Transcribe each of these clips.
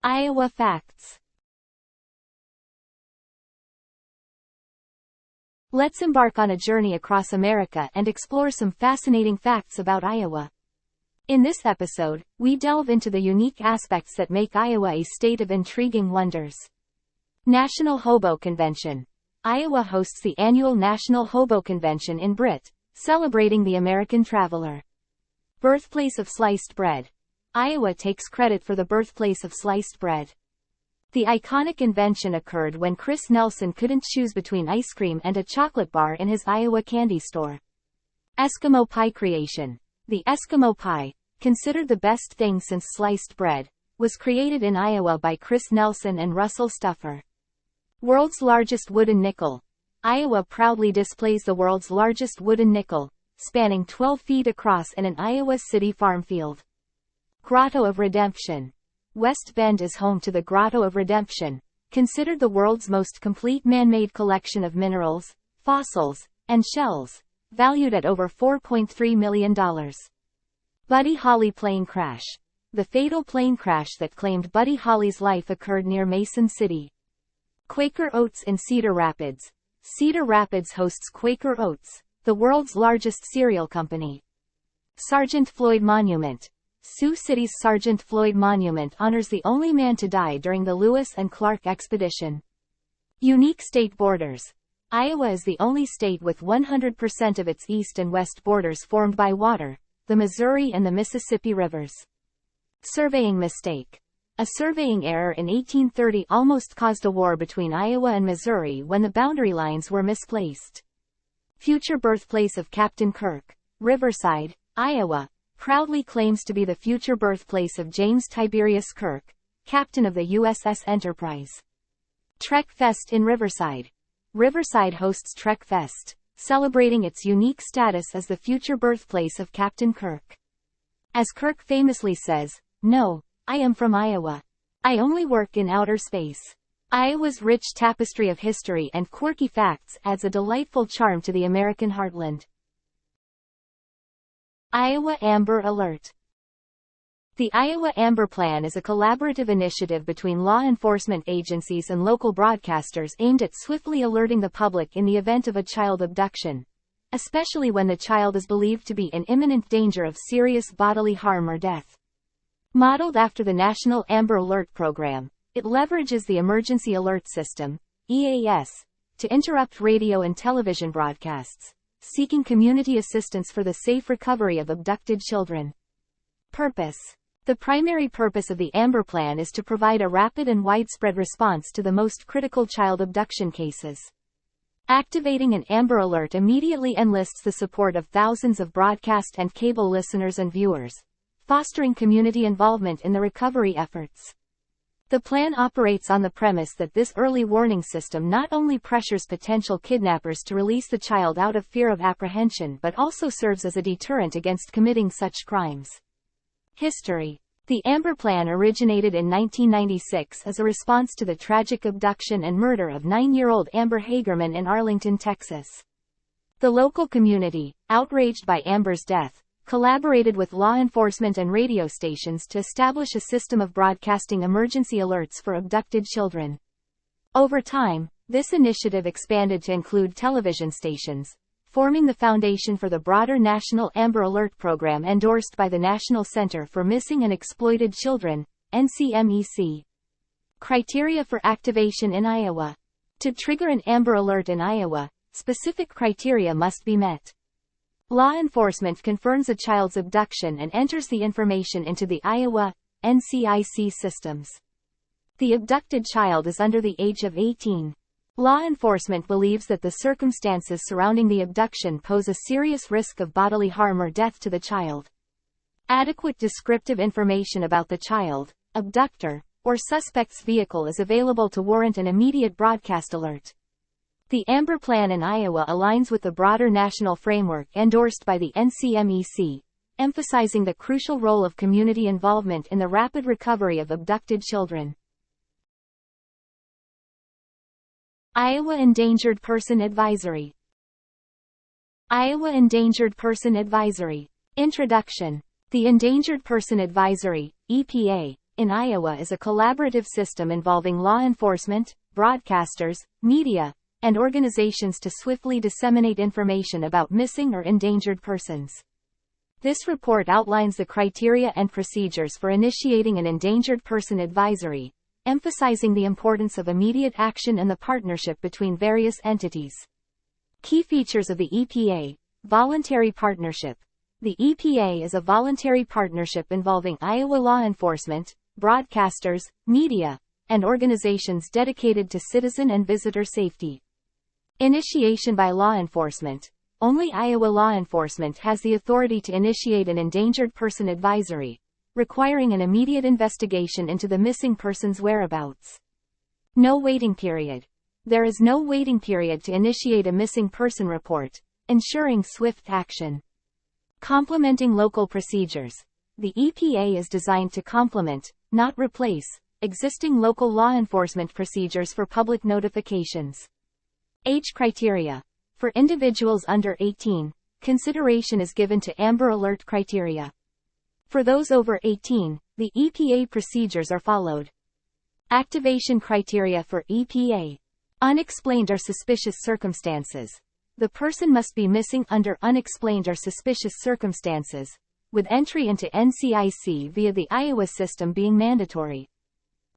Iowa facts. Let's embark on a journey across America and explore some fascinating facts about Iowa. In this episode, we delve into the unique aspects that make Iowa a state of intriguing wonders. National Hobo Convention. Iowa hosts the annual National Hobo Convention in Britt, celebrating the American traveler. Birthplace of sliced bread. Iowa takes credit for the birthplace of sliced bread. The iconic invention occurred when Chris Nelson couldn't choose between ice cream and a chocolate bar in his Iowa candy store. Eskimo pie creation. The Eskimo pie, considered the best thing since sliced bread, was created in Iowa by Chris Nelson and Russell Stuffer. World's largest wooden nickel. Iowa proudly displays the world's largest wooden nickel, spanning 12 feet across in an Iowa City farm field. Grotto of Redemption. West Bend is home to the Grotto of Redemption, considered the world's most complete man-made collection of minerals, fossils, and shells, valued at over $4.3 million. Buddy Holly plane crash. The fatal plane crash that claimed Buddy Holly's life occurred near Mason City. Quaker Oats in Cedar Rapids. Cedar Rapids hosts Quaker Oats, the world's largest cereal company. Sergeant Floyd Monument. Sioux City's Sergeant Floyd Monument honors the only man to die during the Lewis and Clark expedition. Unique state borders. Iowa is the only state with 100% of its east and west borders formed by water, the Missouri and the Mississippi rivers. Surveying mistake. A surveying error in 1830 almost caused a war between Iowa and Missouri when the boundary lines were misplaced. Future birthplace of Captain Kirk. Riverside, Iowa, proudly claims to be the future birthplace of James Tiberius Kirk, captain of the USS Enterprise. Trek Fest in Riverside. Riverside hosts Trek Fest, celebrating its unique status as the future birthplace of Captain Kirk. As Kirk famously says, "No, I am from Iowa. I only work in outer space." Iowa's rich tapestry of history and quirky facts adds a delightful charm to the American heartland. Iowa Amber Alert. The Iowa Amber Plan is a collaborative initiative between law enforcement agencies and local broadcasters aimed at swiftly alerting the public in the event of a child abduction, especially when the child is believed to be in imminent danger of serious bodily harm or death. Modeled after the National Amber Alert Program, it leverages the Emergency Alert System, EAS, to interrupt radio and television broadcasts, seeking community assistance for the safe recovery of abducted children. Purpose. The primary purpose of the Amber Plan is to provide a rapid and widespread response to the most critical child abduction cases. Activating an Amber Alert immediately enlists the support of thousands of broadcast and cable listeners and viewers, fostering community involvement in the recovery efforts. The plan operates on the premise that this early warning system not only pressures potential kidnappers to release the child out of fear of apprehension but also serves as a deterrent against committing such crimes. History. The Amber Plan originated in 1996 as a response to the tragic abduction and murder of 9-year-old Amber Hagerman in Arlington, Texas. The local community, outraged by Amber's death, collaborated with law enforcement and radio stations to establish a system of broadcasting emergency alerts for abducted children. Over time, this initiative expanded to include television stations, forming the foundation for the broader National Amber Alert Program endorsed by the National Center for Missing and Exploited Children, NCMEC. Criteria for activation in Iowa. To trigger an Amber Alert in Iowa, specific criteria must be met. Law enforcement confirms a child's abduction and enters the information into the Iowa, NCIC systems. The abducted child is under the age of 18. Law enforcement believes that the circumstances surrounding the abduction pose a serious risk of bodily harm or death to the child. Adequate descriptive information about the child, abductor, or suspect's vehicle is available to warrant an immediate broadcast alert. The Amber Plan in Iowa aligns with the broader national framework endorsed by the NCMEC, emphasizing the crucial role of community involvement in the rapid recovery of abducted children. Iowa Endangered Person Advisory. Iowa Endangered Person Advisory. Introduction. The Endangered Person Advisory, EPA, in Iowa is a collaborative system involving law enforcement, broadcasters, media, and organizations to swiftly disseminate information about missing or endangered persons. This report outlines the criteria and procedures for initiating an endangered person advisory, emphasizing the importance of immediate action and the partnership between various entities. Key features of the EPA: voluntary partnership. The EPA is a voluntary partnership involving Iowa law enforcement, broadcasters, media, and organizations dedicated to citizen and visitor safety. Initiation by law enforcement. Only Iowa law enforcement has the authority to initiate an endangered person advisory, requiring an immediate investigation into the missing person's whereabouts. No waiting period. There is no waiting period to initiate a missing person report, ensuring swift action. Complementing local procedures. The EPA is designed to complement, not replace, existing local law enforcement procedures for public notifications. Age criteria. For individuals under 18, consideration is given to Amber Alert criteria. For those over 18, the EPA procedures are followed. Activation criteria for EPA. Unexplained or suspicious circumstances. The person must be missing under unexplained or suspicious circumstances, with entry into NCIC via the Iowa system being mandatory.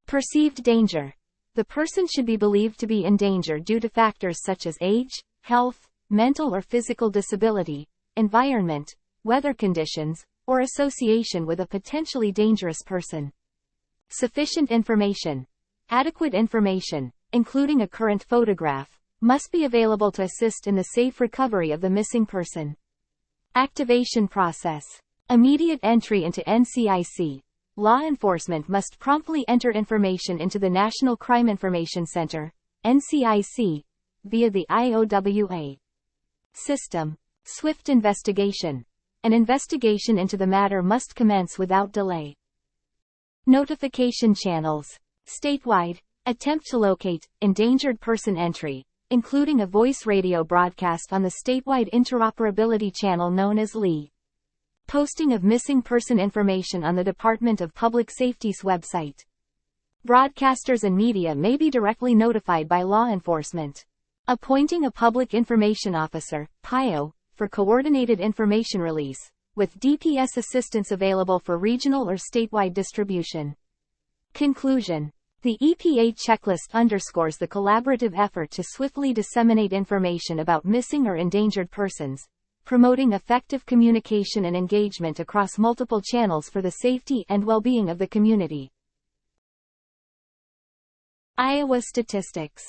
Perceived danger. The person should be believed to be in danger due to factors such as age, health, mental or physical disability, environment, weather conditions, or association with a potentially dangerous person. Sufficient information. Adequate information, including a current photograph, must be available to assist in the safe recovery of the missing person. Activation process. Immediate entry into NCIC. Law enforcement must promptly enter information into the National Crime Information Center, NCIC, via the IOWA system. Swift investigation. An investigation into the matter must commence without delay. Notification channels. Statewide. Attempt to locate endangered person entry, including a voice radio broadcast on the statewide interoperability channel known as LEE. Posting of missing person information on the Department of Public Safety's website. Broadcasters and media may be directly notified by law enforcement. Appointing a Public Information Officer, PIO, for coordinated information release, with DPS assistance available for regional or statewide distribution. Conclusion. The EPA checklist underscores the collaborative effort to swiftly disseminate information about missing or endangered persons, promoting effective communication and engagement across multiple channels for the safety and well-being of the community. Iowa statistics.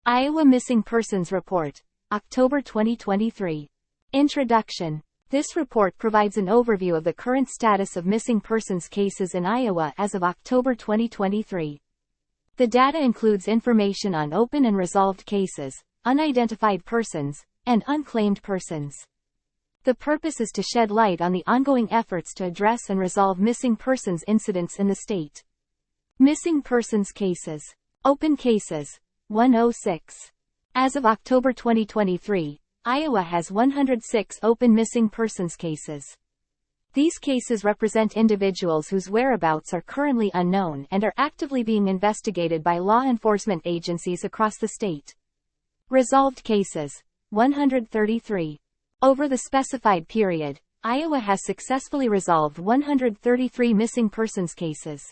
Iowa Missing Persons Report, October 2023. Introduction. This report provides an overview of the current status of missing persons cases in Iowa as of October 2023. The data includes information on open and resolved cases, unidentified persons, and unclaimed persons. The purpose is to shed light on the ongoing efforts to address and resolve missing persons incidents in the state. Missing persons cases. Open cases. 106. As of October 2023, Iowa has 106 open missing persons cases. These cases represent individuals whose whereabouts are currently unknown and are actively being investigated by law enforcement agencies across the state. Resolved cases. 133. Over the specified period, Iowa has successfully resolved 133 missing persons cases.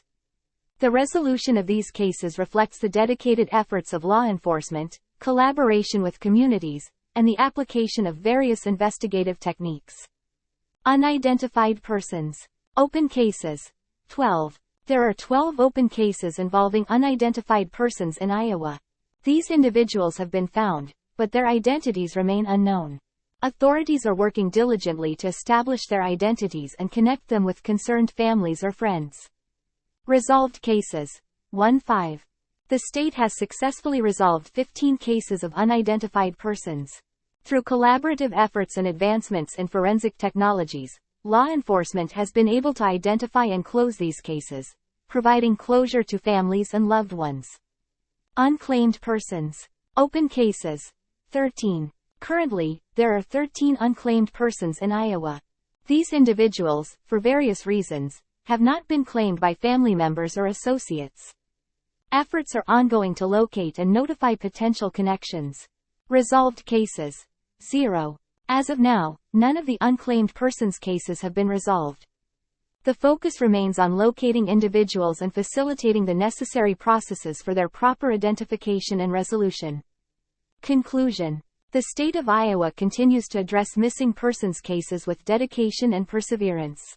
The resolution of these cases reflects the dedicated efforts of law enforcement, collaboration with communities, and the application of various investigative techniques. Unidentified persons. Open cases. 12. There are 12 open cases involving unidentified persons in Iowa. These individuals have been found, but their identities remain unknown. Authorities are working diligently to establish their identities and connect them with concerned families or friends. Resolved cases. 1-5. The state has successfully resolved 15 cases of unidentified persons. Through collaborative efforts and advancements in forensic technologies, law enforcement has been able to identify and close these cases, providing closure to families and loved ones. Unclaimed persons. Open cases. 13. Currently, there are 13 unclaimed persons in Iowa. These individuals, for various reasons, have not been claimed by family members or associates. Efforts are ongoing to locate and notify potential connections. Resolved cases. 0. As of now, none of the unclaimed persons cases have been resolved. The focus remains on locating individuals and facilitating the necessary processes for their proper identification and resolution. Conclusion. The state of Iowa continues to address missing persons cases with dedication and perseverance.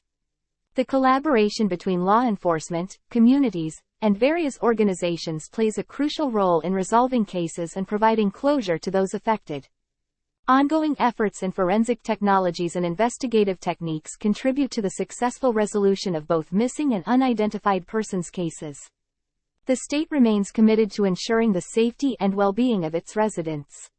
The collaboration between law enforcement, communities, and various organizations plays a crucial role in resolving cases and providing closure to those affected. Ongoing efforts in forensic technologies and investigative techniques contribute to the successful resolution of both missing and unidentified persons cases. The state remains committed to ensuring the safety and well-being of its residents.